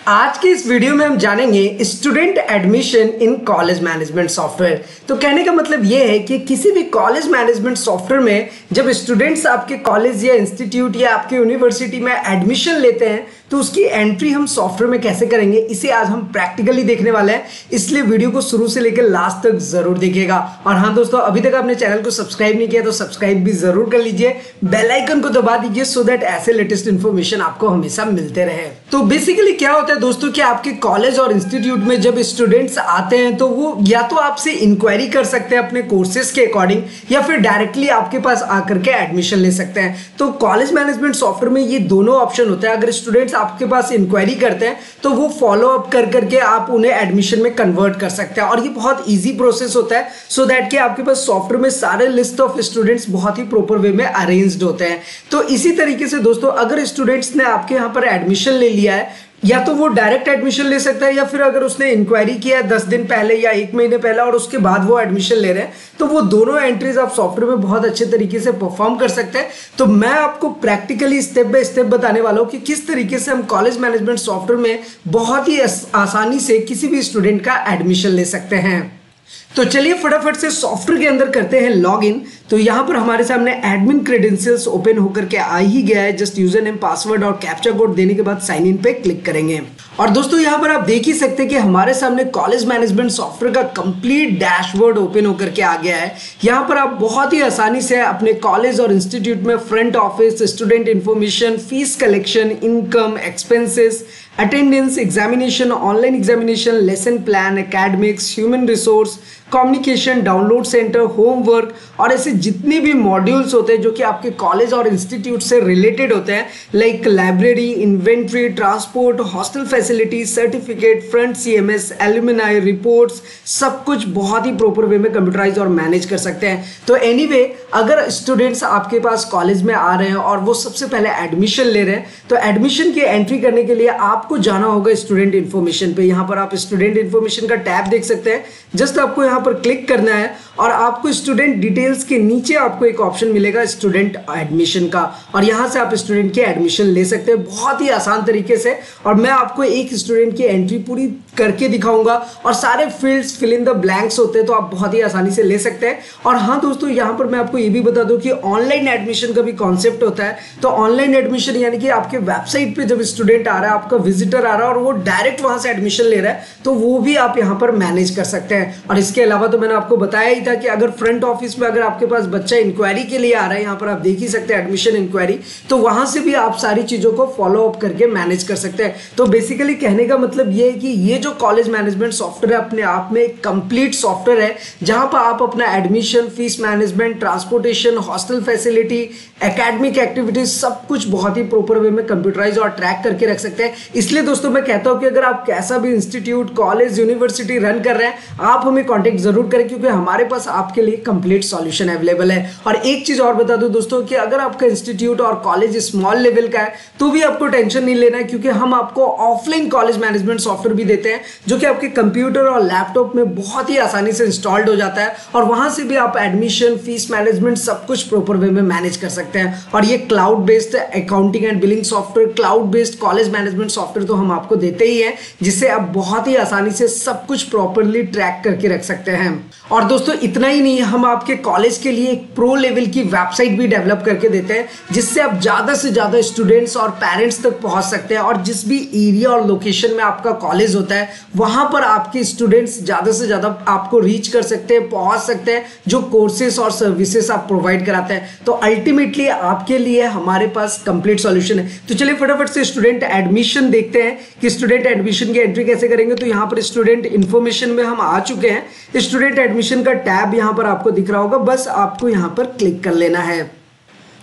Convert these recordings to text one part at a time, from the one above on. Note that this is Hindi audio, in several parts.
आज के इस वीडियो में हम जानेंगे student admission in college management software. तो कहने का मतलब ये है कि किसी भी कॉलेज मैनेजमेंट सॉफ्टवेयर में जब स्टूडेंट्स आपके कॉलेज या इंस्टीट्यूट या आपके यूनिवर्सिटी में एडमिशन लेते हैं तो उसकी एंट्री हम सॉफ्टवेयर में कैसे करेंगे, इसे आज हम प्रैक्टिकली देखने वाले हैं। इसलिए वीडियो को शुरू से लेकर लास्ट तक जरूर देखिएगा। और हाँ दोस्तों, अभी तक आपने चैनल को सब्सक्राइब नहीं किया तो सब्सक्राइब भी जरूर कर लीजिए, बेल आइकन को दबा दीजिए सो दैट ऐसे लेटेस्ट इन्फॉर्मेशन आपको हमेशा मिलते रहे। तो बेसिकली क्या होता है दोस्तों कि आपके कॉलेज और इंस्टीट्यूट में जब स्टूडेंट्स आते हैं तो वो या तो आपसे इंक्वायरी कर सकते हैं अपने कोर्सेज के अकॉर्डिंग, या फिर डायरेक्टली आपके पास आकर के एडमिशन ले सकते हैं। तो कॉलेज मैनेजमेंट सॉफ्टवेयर में ये दोनों ऑप्शन होता है। अगर स्टूडेंट्स आपके पास इंक्वायरी करते हैं तो वो फॉलो अप कर करके आप उन्हें एडमिशन में कन्वर्ट कर सकते हैं, और ये बहुत ईजी प्रोसेस होता है सो दैट कि आपके पास सॉफ्टवेयर में सारे लिस्ट ऑफ स्टूडेंट्स बहुत ही प्रॉपर वे में अरेंज्ड होते हैं। तो इसी तरीके से दोस्तों, अगर स्टूडेंट्स ने आपके यहाँ पर एडमिशन ले लिया है, या तो वो डायरेक्ट एडमिशन ले सकता है, या फिर अगर उसने इंक्वायरी किया है 10 दिन पहले या 1 महीने पहले और उसके बाद वो एडमिशन ले रहे हैं, तो वो दोनों एंट्रीज आप सॉफ्टवेयर में बहुत अच्छे तरीके से परफॉर्म कर सकते हैं। तो मैं आपको प्रैक्टिकली स्टेप बाय स्टेप बताने वाला हूं कि किस तरीके से हम कॉलेज मैनेजमेंट सॉफ्टवेयर में बहुत ही आसानी से किसी भी स्टूडेंट का एडमिशन ले सकते हैं। तो चलिए फटाफट से सॉफ्टवेयर के अंदर करते हैं लॉगिन। तो यहाँ पर हमारे सामने एडमिन क्रेडेंशियल्स ओपन होकर के आ ही गया है। जस्ट यूजर नेम, पासवर्ड और कैप्चा कोड देने के बाद साइन इन पे क्लिक करेंगे। और दोस्तों यहाँ पर आप देख ही सकते हैं कि हमारे सामने कॉलेज मैनेजमेंट सॉफ्टवेयर का कंप्लीट डैशबोर्ड ओपन होकर के आ गया है। यहाँ पर आप बहुत ही आसानी से अपने कॉलेज और इंस्टीट्यूट में front office, student information, fees collection, income, expenses, attendance, examination, online examination, lesson plan, academics, human resource, communication, download centre, homework और ऐसे जितने भी मॉड्यूल्स होते हैं जो कि आपके कॉलेज और इंस्टीट्यूट से रिलेटेड होते हैं, like library, inventory, transport, hostel facility, certificate, front CMS, alumni, reports, सब कुछ बहुत ही प्रॉपर वे में कंप्यूटराइज और मैनेज कर सकते हैं। तो एनीवे, अगर स्टूडेंट्स आपके पास कॉलेज में आ रहे हैं और वो सबसे पहले एडमिशन ले रहे हैं, तो एडमिशन की एंट्री करने के लिए आपको जाना होगा स्टूडेंट इन्फॉर्मेशन पे। यहाँ पर आप स्टूडेंट इन्फॉर्मेशन का टैब देख सकते हैं। जस्ट आपको यहाँ पर क्लिक करना है और आपको स्टूडेंट डिटेल्स के नीचे आपको एक ऑप्शन मिलेगा स्टूडेंट एडमिशन का, और यहाँ से आप स्टूडेंट की एडमिशन ले सकते हैं बहुत ही आसान तरीके से। और मैं आपको एक स्टूडेंट की एंट्री पूरी करके दिखाऊंगा, और सारे fields fill in the blanks होते हैं तो आप बहुत ही आसानी से ले सकते हैं। और हाँ दोस्तों, यहाँ पर मैं आपको ये भी बता दूं कि ऑनलाइन एडमिशन का भी कॉन्सेप्ट होता है। तो ऑनलाइन एडमिशन यानी कि आपके वेबसाइट पे जब स्टूडेंट आ रहा है, आपका विजिटर आ रहा है और वो डायरेक्ट वहां से एडमिशन ले रहा है, तो वो भी आप यहाँ पर मैनेज कर सकते हैं। और इसके अलावा तो मैंने आपको बताया ही था कि अगर फ्रंट ऑफिस में अगर आपके पास बच्चा इंक्वायरी के लिए आ रहा है, यहाँ पर आप देख ही सकते हैं एडमिशन इंक्वायरी, तो वहां से भी आप सारी चीजों को फॉलो अप करके मैनेज कर सकते हैं। तो बेसिकली कहने का मतलब ये है कि ये जो कॉलेज मैनेजमेंट सॉफ्टवेयर है अपने आप में एक कंप्लीट सॉफ्टवेयर है, जहां पर आप अपना admission, fees management, transportation, hostel facility, academic activities सब कुछ बहुत ही प्रॉपर वे में कंप्यूटराइज और ट्रैक करके रख सकते हैं। इसलिए दोस्तों मैं कहता हूं कि अगर आप कैसा भी इंस्टीट्यूट, कॉलेज, यूनिवर्सिटी रन कर रहे हैं, आप हमें कांटेक्ट जरूर करें, क्योंकि हमारे पास आपके लिए कंप्लीट सॉल्यूशन अवेलेबल है। और एक चीज और बता दूं दोस्तों कि अगर आपका इंस्टीट्यूट और कॉलेज स्मॉल लेवल का है तो भी आपको टेंशन नहीं लेना है, क्योंकि हम आपको ऑफलाइन कॉलेज मैनेजमेंट सॉफ्टवेयर भी देते हैं जो कि आपके कंप्यूटर और लैपटॉप में बहुत ही आसानी से इंस्टॉल्ड हो जाता है, और वहां से भी आप एडमिशन, फीस मैनेजमेंट सब कुछ प्रॉपर वे में मैनेज कर सकते हैं। और ये cloud based accounting and billing software, cloud based college management software तो हम आपको देते ही हैं, जिससे आप बहुत ही आसानी से सब कुछ प्रॉपरली ट्रैक करके रख सकते हैं। और दोस्तों इतना ही नहीं, हम आपके कॉलेज के लिए एक प्रो लेवल की वेबसाइट भी डेवलप करके देते हैं, जिससे आप ज्यादा से ज्यादा स्टूडेंट्स और पेरेंट्स तक पहुंच सकते हैं। और जिस भी एरिया और लोकेशन में आपका कॉलेज होता है, वहां पर आपके स्टूडेंट्स ज्यादा से ज्यादा आपको रीच कर सकते हैं, पहुंच सकते हैं, जो कोर्सेस और सर्विसेज आप प्रोवाइड कराते हैं। तो अल्टीमेटली आपके लिए हमारे पास कंप्लीट सॉल्यूशन है। तो चलिए फटाफट से स्टूडेंट एडमिशन देखते हैं कि स्टूडेंट एडमिशन की एंट्री कैसे करेंगे। तो यहाँ पर स्टूडेंट इंफॉर्मेशन में हम आ चुके हैं। स्टूडेंट एडमिशन का टैब यहाँ पर आपको दिख रहा होगा, बस आपको यहाँ पर क्लिक कर लेना है।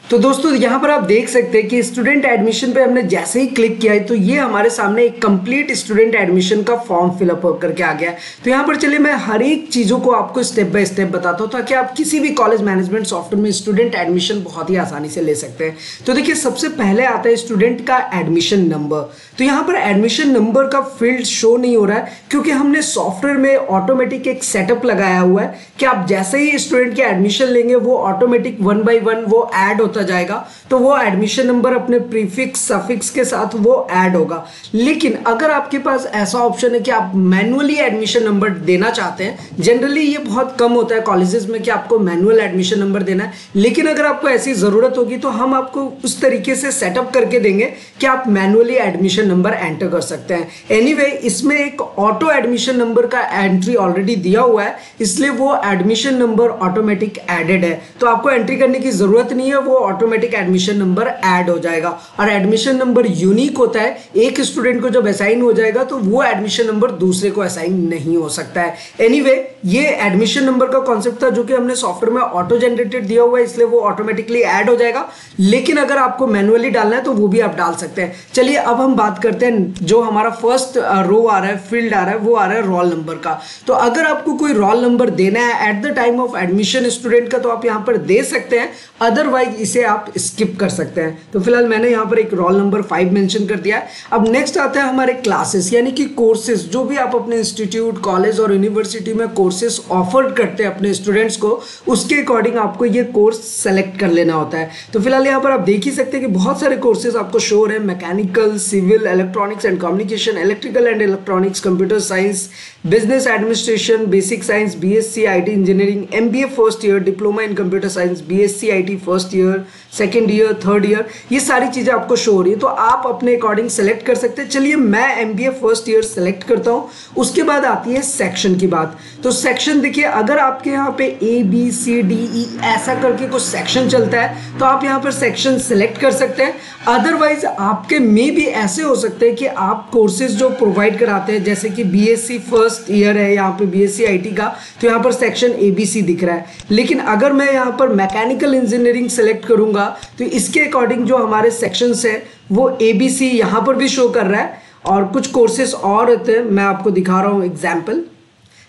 तो दोस्तों यहाँ पर आप देख सकते हैं कि स्टूडेंट एडमिशन पे हमने जैसे ही क्लिक किया है तो ये हमारे सामने एक कंप्लीट स्टूडेंट एडमिशन का फॉर्म फिलअप करके आ गया है। तो यहाँ पर चलिए मैं हर एक चीज़ों को आपको स्टेप बाय स्टेप बताता हूँ, ताकि आप किसी भी कॉलेज मैनेजमेंट सॉफ्टवेयर में स्टूडेंट एडमिशन बहुत ही आसानी से ले सकते हैं। तो देखिए, सबसे पहले आता है स्टूडेंट का एडमिशन नंबर। तो यहाँ पर एडमिशन नंबर का फील्ड शो नहीं हो रहा है, क्योंकि हमने सॉफ्टवेयर में ऑटोमेटिक एक सेटअप लगाया हुआ है कि आप जैसे ही स्टूडेंट के एडमिशन लेंगे वो ऑटोमेटिक 1 by 1 वो ऐड होता होता जाएगा तो वो एडमिशन नंबर अपने प्रीफिक्स सफिक्स के साथ वो ऐड होगा। लेकिन अगर आपके पास ऐसा ऑप्शन है कि आप मैनुअली एडमिशन नंबर देना चाहते हैं, जनरली ये बहुत कम होता है कॉलेजेस में कि आपको मैनुअल एडमिशन नंबर देना है, लेकिन अगर आपको ऐसी ज़रूरत होगी तो हम आपको उस तरीके से सेटअप करके देंगे कि आप मैनुअली एडमिशन नंबर एंटर कर सकते हैं। एनीवे, इसमें एक ऑटो एडमिशन नंबर का एंट्री ऑलरेडी दिया हुआ है, इसलिए वो एडमिशन नंबर ऑटोमेटिक एडेड है, तो आपको एंट्री करने की ज़रूरत नहीं है, वो ऑटोमेटिक एडमिशन नंबर ऐड हो जाएगा। और एडमिशन नंबर यूनिक होता है, एक स्टूडेंट को जब असाइन हो जाएगा तो वो एडमिशन नंबर दूसरे को असाइन नहीं हो सकता है। एनीवे, ये एडमिशन नंबर का कॉन्सेप्ट था जो कि हमने सॉफ्टवेयर में ऑटो जनरेटेड दिया हुआ है, इसलिए वो ऑटोमेटिकली ऐड हो जाएगा। लेकिन अगर आपको मैनुअली डालना है तो वो भी आप डाल सकते हैं। चलिए अब हम बात करते हैं, जो हमारा फर्स्ट रो आ रहा है, फील्ड आ रहा है, वो आ रहा है रोल नंबर का। तो अगर आपको कोई रोल नंबर देना है at the time of admission student का तो आप यहाँ पर दे सकते हैं, अदरवाइज इसे आप स्किप कर सकते हैं। तो फिलहाल मैंने यहाँ पर एक रोल नंबर 5 मेंशन कर दिया है। अब नेक्स्ट आता है हमारे क्लासेस, यानी कि कोर्सेज, जो भी आप अपने इंस्टीट्यूट, कॉलेज और यूनिवर्सिटी में कोर्सेज ऑफर करते हैं अपने स्टूडेंट्स को, उसके अकॉर्डिंग आपको ये कोर्स सेलेक्ट कर लेना होता है। तो फिलहाल यहाँ पर आप देख ही सकते हैं कि बहुत सारे कोर्सेज आपको शो हो रहे हैं, mechanical, civil, electronics and communication, electrical and electronics, computer science, business administration, basic science, BSc IT engineering, MBA first year, diploma in computer science, BSc IT first year, second year, third year, ये सारी चीज़ें आपको शो हो रही है, तो आप अपने अकॉर्डिंग सेलेक्ट कर सकते हैं। चलिए मैं एमबीए फर्स्ट ईयर सेलेक्ट करता हूँ। उसके बाद आती है सेक्शन की बात। तो सेक्शन देखिए, अगर आपके यहाँ पे ABCDE ऐसा करके कुछ सेक्शन चलता है तो आप यहाँ पर सेक्शन सेलेक्ट कर सकते हैं। अदरवाइज आपके में भी ऐसे हो सकते हैं कि आप कोर्सेज जो प्रोवाइड कराते हैं, जैसे कि बीएससी फर्स्ट ईयर है यहाँ पे बीएससी आईटी का, तो यहाँ पर सेक्शन ABC दिख रहा है। लेकिन अगर मैं यहाँ पर मैकेनिकल इंजीनियरिंग सेलेक्ट करूँगा तो इसके अकॉर्डिंग जो हमारे सेक्शंस है वो ABC यहाँ पर भी शो कर रहा है, और कुछ कोर्सेज और होते हैं, मैं आपको दिखा रहा हूँ एग्जाम्पल।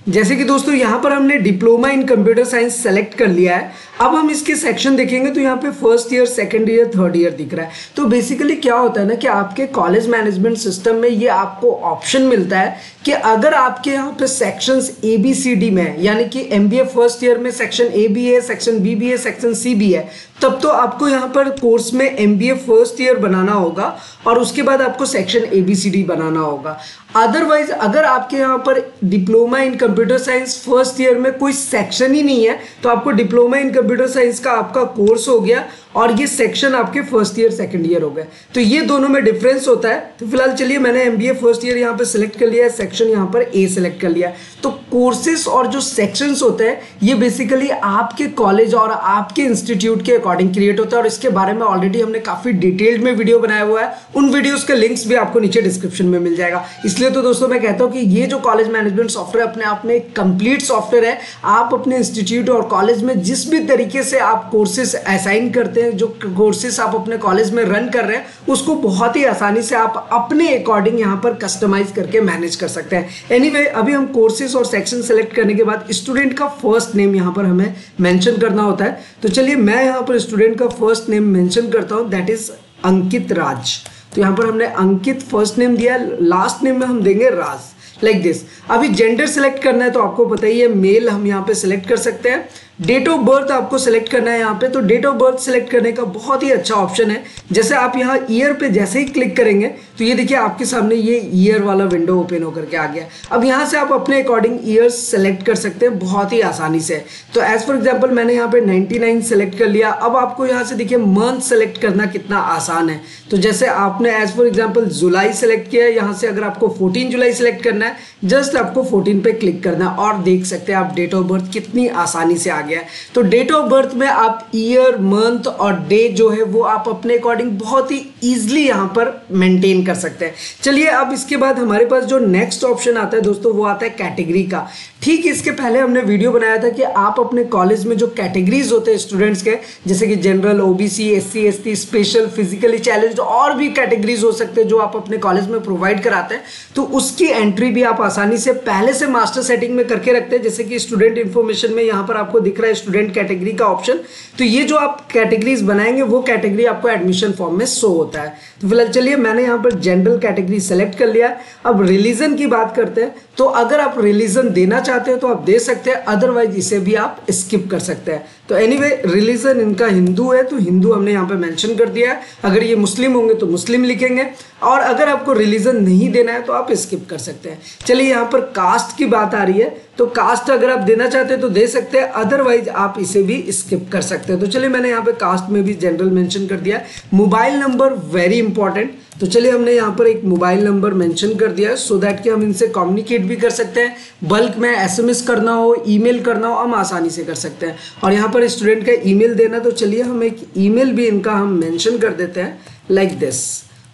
जैसे कि दोस्तों यहाँ पर हमने diploma in computer science select कर लिया है। अब हम इसके सेक्शन देखेंगे तो यहाँ पे first year, second year, third year दिख रहा है। तो बेसिकली क्या होता है ना कि आपके कॉलेज मैनेजमेंट सिस्टम में ये आपको ऑप्शन मिलता है कि अगर आपके यहाँ पे सेक्शंस ABCD में है, यानी कि MBA फर्स्ट ईयर में सेक्शन A भी है, सेक्शन B भी है, सेक्शन C भी है, तब तो आपको यहाँ पर कोर्स में MBA फर्स्ट ईयर बनाना होगा और उसके बाद आपको सेक्शन ABCD बनाना होगा। अदरवाइज अगर आपके यहाँ पर diploma in computer science first year में कोई सेक्शन ही नहीं है तो आपको डिप्लोमा इन कंप्यूटर साइंस का आपका कोर्स हो गया और ये सेक्शन आपके फर्स्ट ईयर सेकंड ईयर हो गए। तो ये दोनों में डिफरेंस होता है। तो फिलहाल चलिए मैंने MBA फर्स्ट ईयर यहाँ पे सिलेक्ट कर लिया है, सेक्शन यहाँ पर A सिलेक्ट कर लिया है। तो कोर्सेज और जो सेक्शंस होते हैं ये बेसिकली आपके कॉलेज और आपके इंस्टीट्यूट के अकॉर्डिंग क्रिएट होता है, और इसके बारे में ऑलरेडी हमने काफ़ी डिटेल्ड में वीडियो बनाया हुआ है। उन वीडियोज़ के लिंक्स भी आपको नीचे डिस्क्रिप्शन में मिल जाएगा। इसलिए तो दोस्तों मैं कहता हूँ कि ये जो कॉलेज मैनेजमेंट सॉफ्टवेयर अपने आप में एक कंप्लीट सॉफ्टवेयर है। आप अपने इंस्टीट्यूट और कॉलेज में जिस भी तरीके से आप कोर्सेज असाइन करते हैं, जो कोर्सेज आप अपने कॉलेज में रन कर रहे हैं, उसको बहुत ही आसानी से आप अपने अकॉर्डिंग यहाँ पर कस्टमाइज करके मैनेज कर सकते हैं। एनीवे, अभी हम कोर्सेज और सेक्शन सेलेक्ट करने के बाद स्टूडेंट का फर्स्ट नेम यहाँ पर हमें मेंशन करना होता है। तो चलिए मैं यहाँ पर स्टूडेंट का फर्स्ट नेम मेंशन करता हूँ, दैट इज अंकित राज। तो यहाँ पर हमने अंकित फर्स्ट नेम दिया, लास्ट नेम में हम देंगे राज, लाइक दिस। अभी जेंडर सेलेक्ट करना है तो आपको पता ही है, मेल हम यहाँ पे सिलेक्ट कर सकते हैं। डेट ऑफ बर्थ आपको सेलेक्ट करना है यहाँ पे, तो डेट ऑफ बर्थ सेलेक्ट करने का बहुत ही अच्छा ऑप्शन है। जैसे आप यहाँ ईयर पे जैसे ही क्लिक करेंगे तो ये देखिए आपके सामने ये ईयर वाला विंडो ओपन होकर के आ गया। अब यहाँ से आप अपने अकॉर्डिंग ईयर्स सेलेक्ट कर सकते हैं बहुत ही आसानी से। तो एज फॉर एग्जाम्पल मैंने यहाँ पे 99 सेलेक्ट कर लिया। अब आपको यहाँ से देखिए मंथ सेलेक्ट करना कितना आसान है। तो जैसे आपने एज फॉर एग्जाम्पल जुलाई सेलेक्ट किया है, यहाँ से अगर आपको 14 जुलाई सेलेक्ट करना है, जस्ट आपको 14 पे क्लिक करना है और देख सकते हैं आप डेट ऑफ बर्थ कितनी आसानी से आ गया है। तो डेट ऑफ बर्थ में आप ईयर, मंथ और डे जो है वो आप अपने अकॉर्डिंग बहुत ही ईजिली यहाँ पर मेंटेन कर सकते हैं। चलिए अब इसके बाद हमारे पास जो नेक्स्ट ऑप्शन आता है दोस्तों, वो आता है कैटेगरी का। ठीक इसके पहले हमने वीडियो बनाया था कि आप अपने कॉलेज में जो कैटेगरीज होते हैं स्टूडेंट्स के, जैसे कि general, OBC, SC, ST, special, physically challenged और भी कैटेगरीज हो सकते हैं जो आप अपने कॉलेज में प्रोवाइड कराते हैं, तो उसकी एंट्री भी आप आसानी से पहले से मास्टर सेटिंग में करके रखते हैं। जैसे कि स्टूडेंट इन्फॉर्मेशन में यहाँ पर आपको दिख दिख रहा है स्टूडेंट कैटेगरी का ऑप्शन, तो ये जो आप कैटेगरीज बनाएंगे वो कैटेगरी आपको एडमिशन फॉर्म में शो होता है। तो फिलहाल चलिए मैंने यहाँ पर जनरल कैटेगरी सेलेक्ट कर लिया। अब रिलीजन की बात करते हैं, तो अगर आप रिलीजन देना चाहते हैं तो आप दे सकते हैं, अदरवाइज इसे भी आप स्किप कर सकते हैं। तो एनीवे रिलीजन इनका हिंदू है तो हिंदू हमने यहाँ पे मेंशन कर दिया है। अगर ये मुस्लिम होंगे तो मुस्लिम लिखेंगे, और अगर आपको रिलीजन नहीं देना है तो आप स्किप कर सकते हैं। चलिए यहाँ पर कास्ट की बात आ रही है, तो कास्ट अगर आप देना चाहते हैं तो दे सकते हैं, अदरवाइज आप इसे भी स्किप कर सकते हैं। तो चलिए मैंने यहाँ पे कास्ट में भी जनरल मेंशन कर दिया है। मोबाइल नंबर वेरी इंपॉर्टेंट, तो चलिए हमने यहाँ पर एक मोबाइल नंबर मेंशन कर दिया है सो दैट कि हम इनसे कम्युनिकेट भी कर सकते हैं। बल्क में एसएमएस करना हो, ईमेल करना हो, हम आसानी से कर सकते हैं। और यहाँ पर स्टूडेंट का ईमेल देना, तो चलिए हम एक ईमेल भी इनका हम मेंशन कर देते हैं लाइक दिस।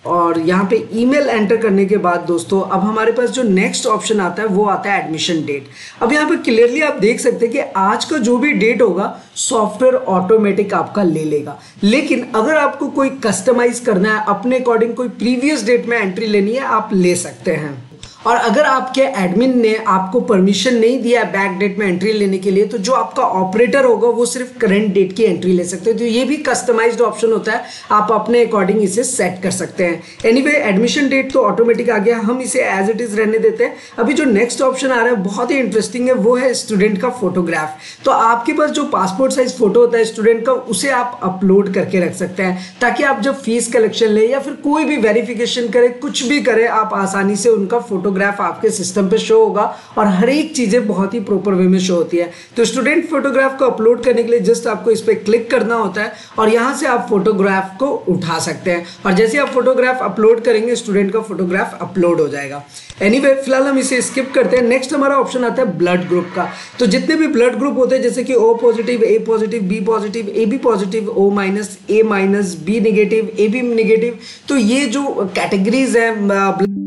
और यहाँ पे ईमेल एंटर करने के बाद दोस्तों अब हमारे पास जो नेक्स्ट ऑप्शन आता है वो आता है एडमिशन डेट। अब यहाँ पे क्लियरली आप देख सकते हैं कि आज का जो भी डेट होगा सॉफ्टवेयर ऑटोमेटिक आपका ले लेगा, लेकिन अगर आपको कोई कस्टमाइज करना है, अपने अकॉर्डिंग कोई प्रीवियस डेट में एंट्री लेनी है, आप ले सकते हैं। और अगर आपके एडमिन ने आपको परमिशन नहीं दिया है बैक डेट में एंट्री लेने के लिए, तो जो आपका ऑपरेटर होगा वो सिर्फ करंट डेट की एंट्री ले सकते हैं। तो ये भी कस्टमाइज्ड ऑप्शन होता है, आप अपने अकॉर्डिंग इसे सेट कर सकते हैं। एनीवे एडमिशन डेट तो ऑटोमेटिक आ गया, हम इसे एज इट इज रहने देते हैं। अभी जो नेक्स्ट ऑप्शन आ रहा है बहुत ही इंटरेस्टिंग है, वो है स्टूडेंट का फोटोग्राफ। तो आपके पास जो पासपोर्ट साइज फोटो होता है स्टूडेंट का, उसे आप अपलोड करके रख सकते हैं, ताकि आप जब फीस कलेक्शन ले या फिर कोई भी वेरिफिकेशन करे, कुछ भी करे, आप आसानी से उनका फोटोग्राफ आपके सिस्टम पे शो होगा और हर एक चीजें बहुत ही प्रॉपर वे में शो होती है। तो स्टूडेंट फोटोग्राफ को अपलोड करने के लिए जस्ट आपको इस पे क्लिक करना होता है और यहां से आप फोटोग्राफ को उठा सकते हैं, और जैसे आप फोटोग्राफ अपलोड करेंगे स्टूडेंट का फोटोग्राफ अपलोड हो जाएगा। एनीवे फिलहाल हम इसे स्किप करते हैं। नेक्स्ट हमारा ऑप्शन आता है ब्लड ग्रुप का। तो जितने भी ब्लड ग्रुप होते हैं जैसे कि O positive, A positive, B positive, A B positive, O minus, A minus, B negative, A B negative, तो ये जो कैटेगरीज है ब्लड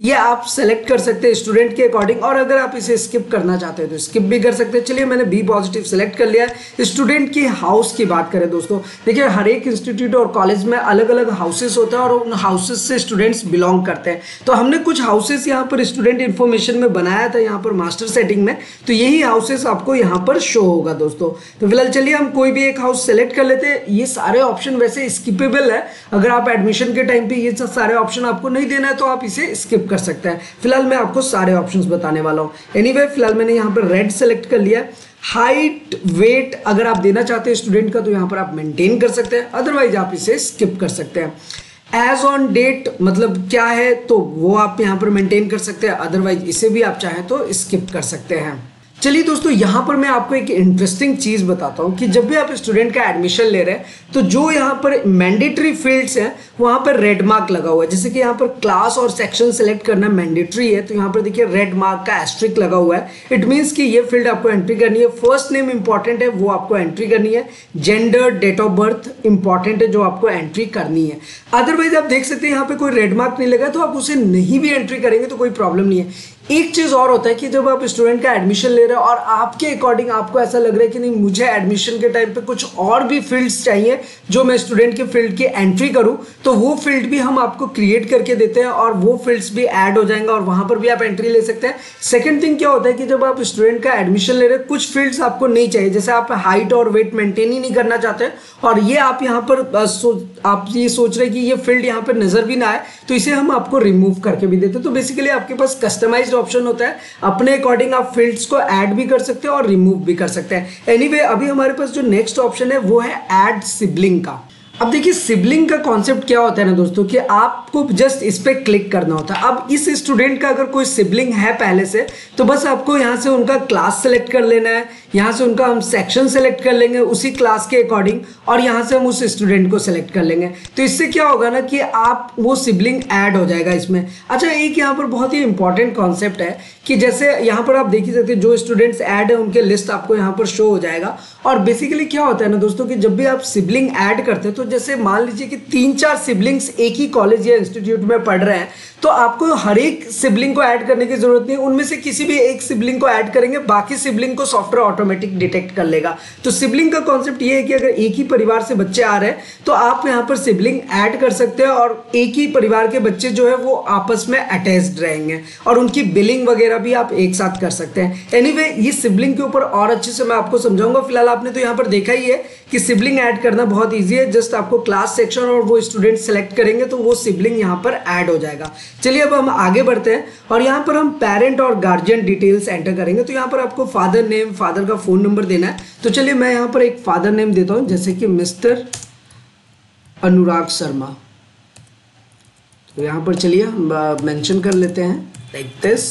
ये आप सेलेक्ट कर सकते हैं स्टूडेंट के अकॉर्डिंग, और अगर आप इसे स्किप करना चाहते हैं तो स्किप भी कर सकते हैं। चलिए मैंने बी पॉजिटिव सेलेक्ट कर लिया है। स्टूडेंट की हाउस की बात करें दोस्तों, देखिए हर एक इंस्टीट्यूट और कॉलेज में अलग अलग हाउसेस होते हैं और उन हाउसेस से स्टूडेंट्स बिलोंग करते हैं। तो हमने कुछ हाउसेस यहाँ पर स्टूडेंट इन्फॉर्मेशन में बनाया था यहाँ पर मास्टर सेटिंग में, तो यही हाउसेस आपको यहाँ पर शो होगा दोस्तों। तो फिलहाल चलिए हम कोई भी एक हाउस सेलेक्ट कर लेते हैं। ये सारे ऑप्शन वैसे स्किपेबल है, अगर आप एडमिशन के टाइम पे ये सारे ऑप्शन आपको नहीं देना है तो आप इसे स्किप कर सकते हैं। फिलहाल मैं आपको सारे ऑप्शंस बताने वाला हूं। एनीवे फिलहाल मैंने यहां पर रेड सेलेक्ट कर लिया। हाइट वेट अगर आप देना चाहते हैं स्टूडेंट का तो यहां पर आप मेंटेन कर सकते हैं, अदरवाइज आप इसे स्किप कर सकते हैं। एज ऑन डेट मतलब क्या है तो वो आप यहां पर मेंटेन कर सकते हैं, अदरवाइज इसे भी आप चाहें तो स्किप कर सकते हैं। चलिए दोस्तों यहाँ पर मैं आपको एक इंटरेस्टिंग चीज बताता हूँ कि जब भी आप स्टूडेंट का एडमिशन ले रहे हैं तो जो यहाँ पर मैंडेटरी फील्ड्स हैं वहाँ पर रेड मार्क लगा हुआ है। जैसे कि यहाँ पर क्लास और सेक्शन सेलेक्ट करना मैंडेटरी है, तो यहाँ पर देखिए रेड मार्क का एस्ट्रिक लगा हुआ है। इट मीन्स कि ये फील्ड आपको एंट्री करनी है। फर्स्ट नेम इंपॉर्टेंट है, वो आपको एंट्री करनी है। Gender, date of birth important है, जो आपको एंट्री करनी है। अदरवाइज आप देख सकते हैं यहाँ पे कोई रेड मार्क नहीं लगा, तो आप उसे नहीं भी एंट्री करेंगे तो कोई प्रॉब्लम नहीं है। एक चीज और होता है कि जब आप स्टूडेंट का एडमिशन ले रहे हो और आपके अकॉर्डिंग आपको ऐसा लग रहा है कि नहीं मुझे एडमिशन के टाइम पे कुछ और भी फील्ड्स चाहिए जो मैं स्टूडेंट के फील्ड की एंट्री करूं, तो वो फील्ड भी हम आपको क्रिएट करके देते हैं और वो फील्ड्स भी ऐड हो जाएंगे और वहां पर भी आप एंट्री ले सकते हैं। सेकंड थिंग क्या होता है कि जब आप स्टूडेंट का एडमिशन ले रहे हैं कुछ फील्ड्स आपको नहीं चाहिए, जैसे आप हाइट और वेट मेंटेन ही नहीं करना चाहते और ये आप यहाँ पर आप ये सोच रहे हैं कि ये फील्ड यहाँ पर नजर भी ना आए, तो इसे हम आपको रिमूव करके भी देते हैं। तो बेसिकली आपके पास कस्टमाइज्ड ऑप्शन होता है, अपने अकॉर्डिंग आप फील्ड्स को ऐड भी कर सकते हैं और रिमूव भी कर सकते हैं। एनीवे अभी हमारे पास जो नेक्स्ट ऑप्शन है वो है ऐड सिबलिंग का। अब देखिए सिबलिंग का कॉन्सेप्ट क्या होता है ना दोस्तों कि आपको जस्ट इस पे क्लिक करना होता है। अब इस स्टूडेंट का अगर कोई सिबलिंग है पहले से तो बस आपको यहाँ से उनका क्लास सेलेक्ट कर लेना है, यहाँ से उनका हम सेक्शन सेलेक्ट कर लेंगे उसी क्लास के अकॉर्डिंग और यहाँ से हम उस स्टूडेंट को सेलेक्ट कर लेंगे। तो इससे क्या होगा ना कि आप वो सिबलिंग ऐड हो जाएगा इसमें। अच्छा एक यहाँ पर बहुत ही इंपॉर्टेंट कॉन्सेप्ट है कि जैसे यहाँ पर आप देख ही सकते हैं जो स्टूडेंट्स ऐड है उनके लिस्ट आपको यहाँ पर शो हो जाएगा। और बेसिकली क्या होता है ना दोस्तों कि जब भी आप सिबलिंग ऐड करते हैं तो जैसे मान लीजिए कि 3-4 सिबलिंग्स एक ही कॉलेज या इंस्टीट्यूट में पढ़ रहे हैं, तो आपको हर एक सिबलिंग को ऐड करने की जरूरत नहीं है। उनमें से किसी भी एक सिबलिंग को ऐड करेंगे, बाकी सिबलिंग को सॉफ्टवेयर ऑटोमेटिक डिटेक्ट कर लेगा। तो सिबलिंग का कॉन्सेप्ट ये है कि अगर एक ही परिवार से बच्चे आ रहे हैं तो आप यहाँ पर सिबलिंग ऐड कर सकते हैं और एक ही परिवार के बच्चे जो है वो आपस में अटैच्ड रहेंगे और उनकी बिलिंग वगैरह भी आप एक साथ कर सकते हैं। एनीवे ये सिबलिंग के ऊपर और अच्छे से मैं आपको समझाऊंगा। फिलहाल आपने तो यहाँ पर देखा ही है कि सिबलिंग ऐड करना बहुत ईजी है। जस्ट आपको क्लास सेक्शन और वो स्टूडेंट सेलेक्ट करेंगे तो वो सिबलिंग यहाँ पर ऐड हो जाएगा। चलिए अब हम आगे बढ़ते हैं और यहाँ पर हम पेरेंट और गार्जियन डिटेल्स एंटर करेंगे। तो यहाँ पर आपको फादर नेम, फादर का फोन नंबर देना है। तो चलिए मैं यहाँ पर एक फादर नेम देता हूँ, जैसे कि मिस्टर अनुराग शर्मा। तो यहाँ पर चलिए हम मेंशन कर लेते हैं लाइक दिस।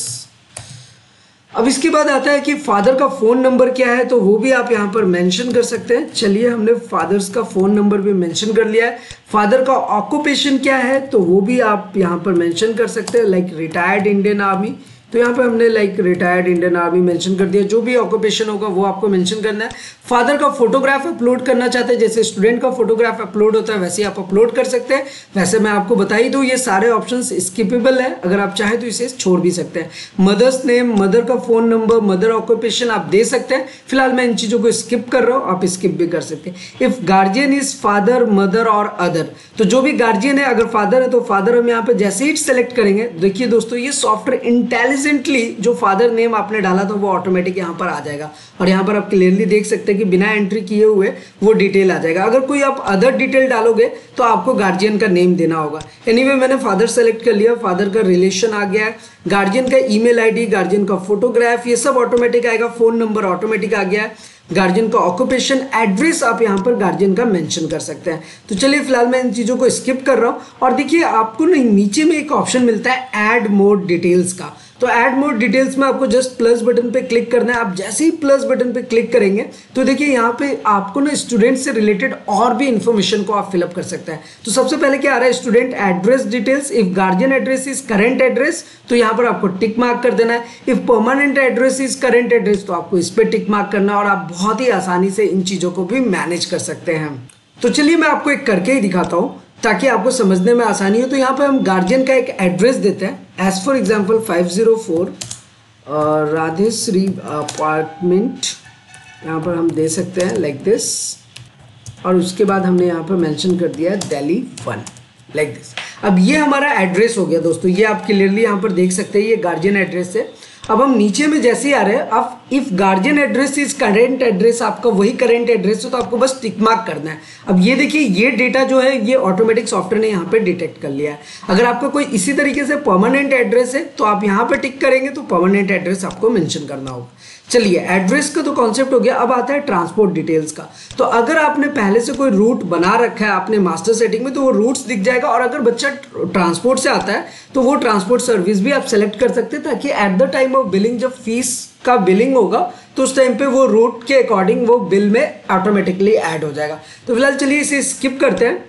अब इसके बाद आता है कि फादर का फ़ोन नंबर क्या है, तो वो भी आप यहाँ पर मेंशन कर सकते हैं। चलिए हमने फादर्स का फ़ोन नंबर भी मेंशन कर लिया है। फादर का ऑक्यूपेशन क्या है तो वो भी आप यहाँ पर मेंशन कर सकते हैं, लाइक रिटायर्ड इंडियन आर्मी। तो यहाँ पे हमने like retired Indian army mention कर दिया। जो भी ऑक्यूपेशन होगा वो आपको मेंशन करना है। फादर का फोटोग्राफ अपलोड करना चाहते हैं, जैसे स्टूडेंट का फोटोग्राफ अपलोड होता है वैसे ही आप अपलोड कर सकते हैं। वैसे मैं आपको बता ही दूँ ये सारे ऑप्शंस स्किपेबल है, अगर आप चाहें तो इसे छोड़ भी सकते हैं। मदर्स नेम, मदर का फोन नंबर, मदर ऑक्यूपेशन आप दे सकते हैं। फिलहाल मैं इन चीज़ों को स्किप कर रहा हूँ, आप स्किप भी कर सकते हैं। If guardian is father, mother और अदर, तो जो भी गार्जियन है अगर फादर है तो फादर हम यहाँ पे जैसे ही सेलेक्ट करेंगे, देखिए दोस्तों ये सॉफ्टवेयर इंटेलिजेंटली जो फादर नेम आपने डाला था वो ऑटोमेटिक यहाँ पर आ जाएगा और यहाँ पर आप क्लियरली देख सकते हैं कि बिना एंट्री किए हुए वो डिटेल आ जाएगा। अगर कोई आप अदर डिटेल डालोगे तो आपको गार्जियन का नेम देना होगा। एनीवे मैंने फादर सेलेक्ट कर लिया, फादर का रिलेशन आ गया है, गार्जियन का ईमेल आईडी, गार्जियन का फोटोग्राफ, ये सब ऑटोमेटिक आएगा, फोन नंबर ऑटोमेटिक आ गया है, गार्जियन का ऑक्यूपेशन, एड्रेस आप यहाँ पर गार्जियन का मेंशन कर सकते हैं। तो चलिए फिलहाल मैं इन चीज़ों को स्किप कर रहा हूँ और देखिए आपको नीचे में एक ऑप्शन मिलता है ऐड मोर डिटेल्स का। तो ऐड मोर डिटेल्स में आपको जस्ट प्लस बटन पे क्लिक करना है। आप जैसे ही प्लस बटन पे क्लिक करेंगे तो देखिए यहाँ पे आपको ना स्टूडेंट से रिलेटेड और भी इंफॉर्मेशन को आप फिलअप कर सकते हैं। तो सबसे पहले क्या आ रहा है, student address details. If guardian address is current address तो यहाँ पर आपको टिक मार्क कर देना है। If permanent address is current address तो आपको इस पर टिक मार्क करना है और आप बहुत ही आसानी से इन चीज़ों को भी मैनेज कर सकते हैं। तो चलिए मैं आपको एक करके ही दिखाता हूँ ताकि आपको समझने में आसानी हो। तो यहाँ पे हम गार्जियन का एक एड्रेस देते हैं, एज फॉर एग्जांपल 504 राधेश्री अपार्टमेंट, यहाँ पर हम दे सकते हैं लाइक दिस और उसके बाद हमने यहाँ पर मेंशन कर दिया है दिल्ली 1 लाइक दिस। अब ये हमारा एड्रेस हो गया दोस्तों, ये आप क्लियरली यहाँ पर देख सकते हैं ये गार्जियन एड्रेस है। अब हम नीचे में जैसे ही आ रहे हैं, अब if guardian address is current address, आपका वही करेंट एड्रेस है तो आपको बस टिक मार्क करना है। अब ये देखिए ये डेटा जो है ये ऑटोमेटिक सॉफ्टवेयर ने यहाँ पे डिटेक्ट कर लिया है। अगर आपका कोई इसी तरीके से परमानेंट एड्रेस है तो आप यहाँ पे टिक करेंगे तो परमानेंट एड्रेस आपको मेंशन करना होगा। चलिए एड्रेस का तो कॉन्सेप्ट हो गया। अब आता है ट्रांसपोर्ट डिटेल्स का। तो अगर आपने पहले से कोई रूट बना रखा है आपने मास्टर सेटिंग में तो वो रूट्स दिख जाएगा और अगर बच्चा ट्रांसपोर्ट से आता है तो वो ट्रांसपोर्ट सर्विस भी आप सेलेक्ट कर सकते हैं ताकि at the time of billing जब फीस का बिलिंग होगा तो उस टाइम पे वो रूट के अकॉर्डिंग वो बिल में ऑटोमेटिकली ऐड हो जाएगा। तो फिलहाल चलिए इसे स्किप करते हैं।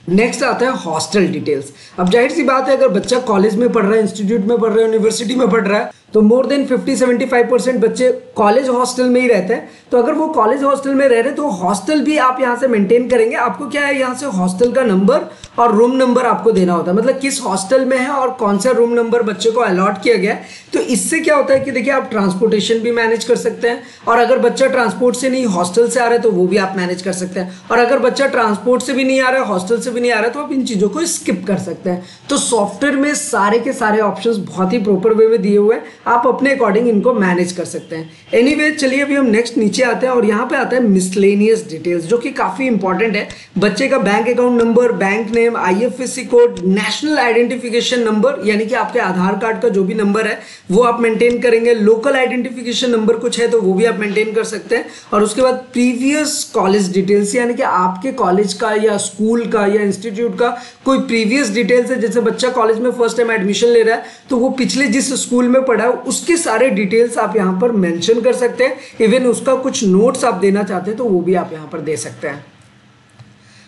नेक्स्ट आता है हॉस्टल डिटेल्स। अब जाहिर सी बात है अगर बच्चा कॉलेज में पढ़ रहा है, इंस्टीट्यूट में पढ़ रहा है, यूनिवर्सिटी में पढ़ रहा है तो मोर देन 50-75% बच्चे कॉलेज हॉस्टल में ही रहते हैं। तो अगर वो कॉलेज हॉस्टल में रह रहे तो हॉस्टल भी आप यहाँ से मेंटेन करेंगे। आपको क्या है यहाँ से हॉस्टल का नंबर और रूम नंबर आपको देना होता है, मतलब किस हॉस्टल में है और कौन सा रूम नंबर बच्चे को अलॉट किया गया है। तो इससे क्या होता है कि देखिए आप ट्रांसपोर्टेशन भी मैनेज कर सकते हैं और अगर बच्चा ट्रांसपोर्ट से नहीं हॉस्टल से आ रहा है तो वो भी आप मैनेज कर सकते हैं और अगर बच्चा ट्रांसपोर्ट से भी नहीं आ रहा है हॉस्टल से भी नहीं आ रहा है तो आप इन चीज़ों को स्किप कर सकते हैं। तो सॉफ्टवेयर में सारे के सारे ऑप्शंस बहुत ही प्रॉपर वे में दिए हुए हैं, आप अपने अकॉर्डिंग इनको मैनेज कर सकते हैं। एनीवे चलिए अभी हम नेक्स्ट नीचे आते हैं और यहाँ पे आता है मिसलेनियस डिटेल्स जो कि काफ़ी इंपॉर्टेंट है। बच्चे का bank account number, bank name, IFSC code, national identification number यानी कि आपके आधार कार्ड का जो भी नंबर है वो आप मेंटेन करेंगे। लोकल आइडेंटिफिकेशन नंबर कुछ है तो वो भी आप मेंटेन कर सकते हैं और उसके बाद प्रीवियस कॉलेज डिटेल्स यानी कि आपके कॉलेज का या स्कूल का या इंस्टीट्यूट का कोई प्रीवियस डिटेल्स है। जैसे बच्चा कॉलेज में फर्स्ट टाइम एडमिशन ले रहा है तो वो पिछले जिस स्कूल में पढ़ा है उसके सारे डिटेल्स आप यहाँ पर मेंशन कर सकते हैं। इवन उसका कुछ नोट्स आप देना चाहते हैं तो वो भी आप यहाँ पर दे सकते हैं।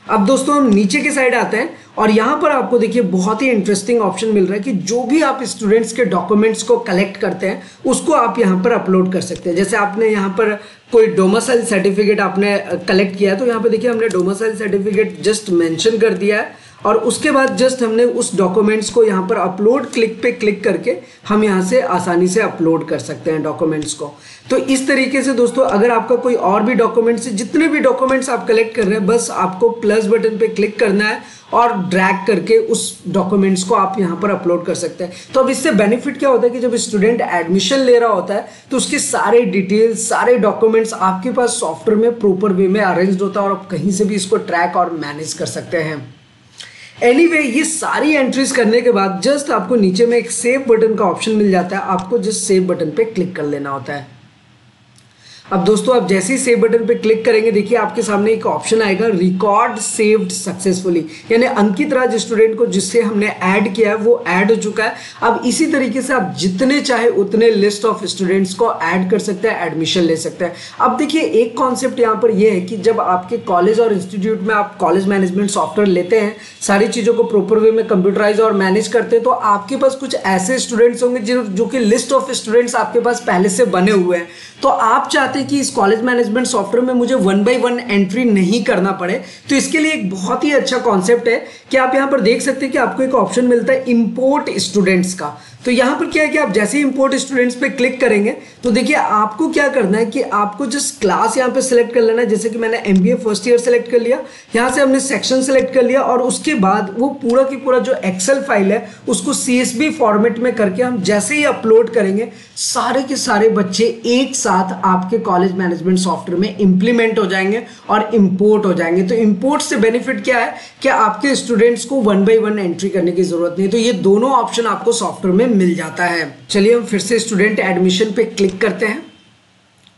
अब दोस्तों हम नीचे की साइड आते हैं और यहाँ पर आपको देखिए बहुत ही इंटरेस्टिंग ऑप्शन मिल रहा है कि जो भी आप स्टूडेंट्स के डॉक्यूमेंट्स को कलेक्ट करते हैं उसको आप यहाँ पर अपलोड कर सकते हैं। जैसे आपने यहाँ पर कोई डोमिसाइल सर्टिफिकेट आपने कलेक्ट किया है तो यहाँ पे देखिए हमने डोमिसाइल सर्टिफिकेट जस्ट मेंशन कर दिया है और उसके बाद जस्ट हमने उस डॉक्यूमेंट्स को यहाँ पर अपलोड क्लिक पे क्लिक करके हम यहाँ से आसानी से अपलोड कर सकते हैं डॉक्यूमेंट्स को। तो इस तरीके से दोस्तों अगर आपका कोई और भी डॉक्यूमेंट्स, जितने भी डॉक्यूमेंट्स आप कलेक्ट कर रहे हैं, बस आपको प्लस बटन पे क्लिक करना है और ड्रैग करके उस डॉक्यूमेंट्स को आप यहाँ पर अपलोड कर सकते हैं। तो अब इससे बेनिफिट क्या होता है कि जब स्टूडेंट एडमिशन ले रहा होता है तो उसके सारे डिटेल्स, सारे डॉक्यूमेंट्स आपके पास सॉफ्टवेयर में प्रॉपर वे में अरेंज होता है और आप कहीं से भी इसको ट्रैक और मैनेज कर सकते हैं। एनीवे, ये सारी एंट्रीज करने के बाद जस्ट आपको नीचे में एक सेव बटन का ऑप्शन मिल जाता है, आपको जस्ट सेव बटन पे क्लिक कर लेना होता है। अब दोस्तों आप जैसे ही सेव बटन पे क्लिक करेंगे, देखिए आपके सामने एक ऑप्शन आएगा रिकॉर्ड सेव्ड सक्सेसफुली, यानी अंकित राज स्टूडेंट को जिससे हमने ऐड किया है वो ऐड हो चुका है। अब इसी तरीके से आप जितने चाहे उतने लिस्ट ऑफ स्टूडेंट्स को ऐड कर सकते हैं, एडमिशन ले सकते हैं। अब देखिए एक कॉन्सेप्ट यहाँ पर यह है कि जब आपके कॉलेज और इंस्टीट्यूट में आप कॉलेज मैनेजमेंट सॉफ्टवेयर लेते हैं, सारी चीज़ों को प्रॉपर वे में कंप्यूटराइज और मैनेज करते हैं, तो आपके पास कुछ ऐसे स्टूडेंट्स होंगे जो कि लिस्ट ऑफ स्टूडेंट्स आपके पास पहले से बने हुए हैं। तो आप चाहते हैं कि इस कॉलेज मैनेजमेंट सॉफ्टवेयर में मुझे 1 बाय 1 एंट्री नहीं करना पड़े, तो इसके लिए एक बहुत ही अच्छा कॉन्सेप्ट है कि आप यहाँ पर देख सकते हैं कि आपको एक ऑप्शन मिलता है इंपोर्ट स्टूडेंट्स का। तो यहाँ पर क्या है कि आप जैसे ही इंपोर्ट स्टूडेंट्स पे क्लिक करेंगे तो देखिए आपको क्या करना है कि आपको जस्ट क्लास यहाँ पे सिलेक्ट कर लेना है। जैसे कि मैंने MBA फर्स्ट ईयर सेलेक्ट कर लिया, यहाँ से हमने सेक्शन सेलेक्ट कर लिया और उसके बाद वो पूरा की पूरा जो एक्सेल फाइल है उसको CSV फॉर्मेट में करके हम जैसे ही अपलोड करेंगे, सारे के सारे बच्चे एक साथ आपके कॉलेज मैनेजमेंट सॉफ्टवेयर में इंप्लीमेंट हो जाएंगे और इंपोर्ट हो जाएंगे। तो इंपोर्ट से बेनिफिट क्या है कि आपके स्टूडेंट्स को 1 बाय 1 एंट्री करने की जरूरत नहीं। तो ये दोनों ऑप्शन आपको सॉफ्टवेयर में मिल जाता है। चलिए हम फिर से स्टूडेंट एडमिशन पे क्लिक करते हैं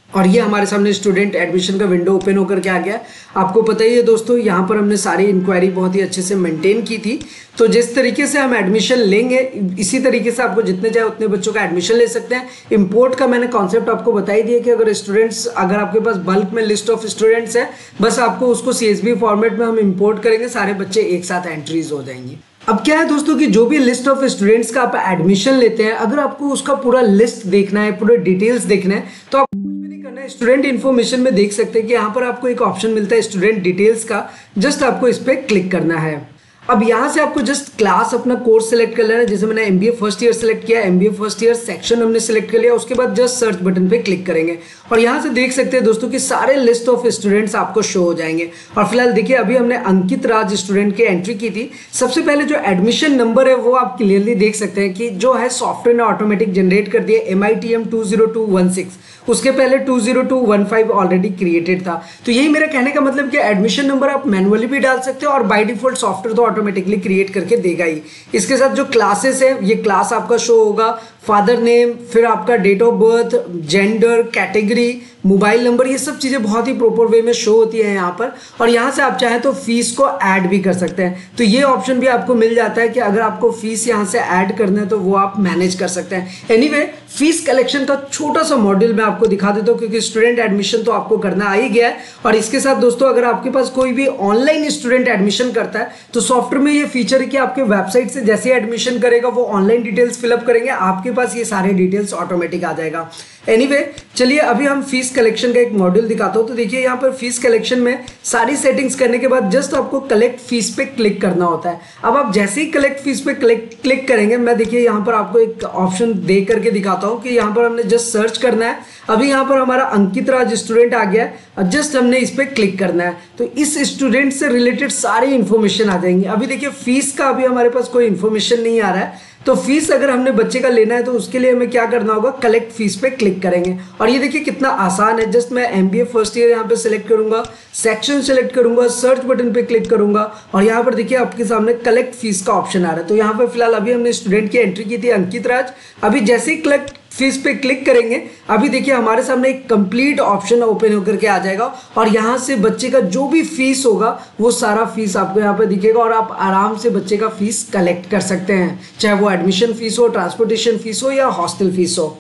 और ये हमारे सामने स्टूडेंट एडमिशन का विंडो ओपन होकर के आ गया। आपको पता ही है दोस्तों, यहाँ पर हमने सारी इंक्वायरी बहुत ही अच्छे से मेंटेन की थी। तो जिस तरीके से हम एडमिशन लेंगे इसी तरीके से आपको जितने चाहे उतने बच्चों का एडमिशन ले सकते हैं। इंपोर्ट का मैंने कॉन्सेप्ट आपको बता ही दिया कि अगर आपके पास बल्क में लिस्ट ऑफ स्टूडेंट्स है, बस आपको उसको CSV फॉर्मेट में हम इंपोर्ट करेंगे, सारे बच्चे एक साथ एंट्रीज हो जाएंगी। अब क्या है दोस्तों कि जो भी लिस्ट ऑफ स्टूडेंट्स का आप एडमिशन लेते हैं, अगर आपको उसका पूरा लिस्ट देखना है, पूरे डिटेल्स देखना है, तो आप कुछ भी नहीं करना है, स्टूडेंट इन्फॉर्मेशन में देख सकते हैं कि यहाँ पर आपको एक ऑप्शन मिलता है स्टूडेंट डिटेल्स का। जस्ट आपको इस पर क्लिक करना है। अब यहाँ से आपको जस्ट क्लास अपना कोर्स सेलेक्ट कर लेना है। जैसे मैंने MBA फर्स्ट ईयर सेलेक्ट किया, MBA फर्स्ट ईयर सेक्शन हमने सेलेक्ट कर लिया। उसके बाद जस्ट सर्च बटन पे क्लिक करेंगे और यहाँ से देख सकते हैं दोस्तों कि सारे लिस्ट ऑफ स्टूडेंट्स आपको शो हो जाएंगे। और फिलहाल देखिए अभी हमने अंकित राज स्टूडेंट की एंट्री की थी। सबसे पहले जो एडमिशन नंबर है वो आप क्लियरली देख सकते हैं कि जो है सॉफ्टवेयर ने ऑटोमेटिक जनरेट कर दिया MITM 20216, उसके पहले 20215 ऑलरेडी क्रिएटेड था। तो यही मेरा कहने का मतलब कि एडमिशन नंबर आप मैनुअली भी डाल सकते हो और बाय डिफॉल्ट सॉफ्टवेयर तो ऑटोमेटिकली क्रिएट करके देगा ही। इसके साथ जो क्लासेस है, ये क्लास आपका शो होगा, फादर नेम, फिर आपका date of birth, gender, category, mobile number, ये सब चीज़ें बहुत ही प्रॉपर वे में शो होती है यहाँ पर। और यहाँ से आप चाहें तो फीस को ऐड भी कर सकते हैं। तो ये ऑप्शन भी आपको मिल जाता है कि अगर आपको फीस यहाँ से ऐड करना है तो वो आप मैनेज कर सकते हैं। एनीवे, फीस कलेक्शन का छोटा सा मॉड्यूल मैं आपको दिखा देता हूँ क्योंकि स्टूडेंट एडमिशन तो आपको करना आ ही गया है। और इसके साथ दोस्तों अगर आपके पास कोई भी ऑनलाइन स्टूडेंट एडमिशन करता है तो सॉफ्टवेयर में ये फीचर है कि आपके वेबसाइट से जैसे ही एडमिशन करेगा वो ऑनलाइन डिटेल्स फिलअप करेंगे, आपके पास ये सारे डिटेल्स ऑटोमेटिक आ जाएगा। एनीवे, चलिए अभी हम फीस कलेक्शन का एक मॉड्यूल दिखाता हूँ। तो देखिए यहाँ पर फीस कलेक्शन में सारी सेटिंग्स करने के बाद जस्ट आपको कलेक्ट फीस पे क्लिक करना होता है। अब आप जैसे ही कलेक्ट फीस पे क्लिक करेंगे, मैं देखिए यहाँ पर आपको एक ऑप्शन दे करके दिखाता हूँ कि यहाँ पर हमने जस्ट सर्च करना है। अभी यहाँ पर हमारा अंकित राज स्टूडेंट आ गया है और जस्ट हमने इस पर क्लिक करना है तो इस स्टूडेंट से रिलेटेड सारी इंफॉर्मेशन आ जाएंगी। अभी देखिए फीस का अभी हमारे पास कोई इंफॉर्मेशन नहीं आ रहा है, तो फीस अगर हमने बच्चे का लेना है तो उसके लिए हमें क्या करना होगा, कलेक्ट फीस पे क्लिक करेंगे। और ये देखिए कितना आसान है। जस्ट मैं MBA फर्स्ट ईयर यहाँ पे सिलेक्ट करूंगा, सेक्शन सेलेक्ट करूंगा, सर्च बटन पे क्लिक करूंगा और यहाँ पर देखिए आपके सामने कलेक्ट फीस का ऑप्शन आ रहा है। तो यहाँ पर फिलहाल अभी हमने स्टूडेंट की एंट्री की थी अंकित राज। अभी जैसे ही कलेक्ट फीस पे क्लिक करेंगे, अभी देखिए हमारे सामने एक कंप्लीट ऑप्शन ओपन होकर के आ जाएगा और यहाँ से बच्चे का जो भी फीस होगा वो सारा फीस आपको यहाँ पे दिखेगा और आप आराम से बच्चे का फीस कलेक्ट कर सकते हैं, चाहे वो एडमिशन फीस हो, ट्रांसपोर्टेशन फीस हो या हॉस्टल फीस हो।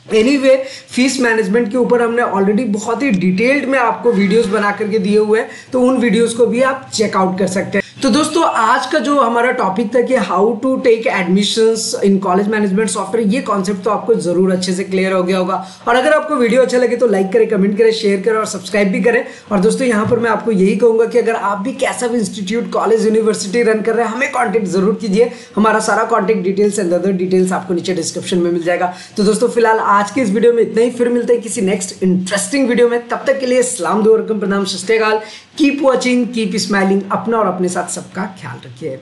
एनीवे, फीस मैनेजमेंट के ऊपर हमने ऑलरेडी बहुत ही डिटेल्ड में आपको वीडियोस बना करके दिए हुए हैं, तो उन वीडियोस को भी आप चेकआउट कर सकते हैं। तो दोस्तों आज का जो हमारा टॉपिक था कि how to take admissions in college management software, ये कॉन्सेप्ट तो आपको जरूर अच्छे से क्लियर हो गया होगा। और अगर आपको वीडियो अच्छा लगे तो लाइक करें, कमेंट करें, शेयर करें और सब्सक्राइब भी करें। और दोस्तों यहाँ पर मैं आपको यही कहूंगा कि अगर आप भी कैसा भी इंस्टीट्यूट, कॉलेज, यूनिवर्सिटी रन कर रहे हैं, हमें कॉन्टेक्ट जरूर कीजिए। हमारा सारा contact details and other details आपको नीचे डिस्क्रिप्शन में मिल जाएगा। तो दोस्तों फिलहाल आज की इस वीडियो में इतना ही, फिर मिलते हैं किसी नेक्स्ट इंटरेस्टिंग वीडियो में। तब तक के लिए सलाम दुआ रकम, प्रणाम, सत श्री अकाल। Keep watching, keep smiling. अपना और अपने साथ सबका ख्याल रखिए।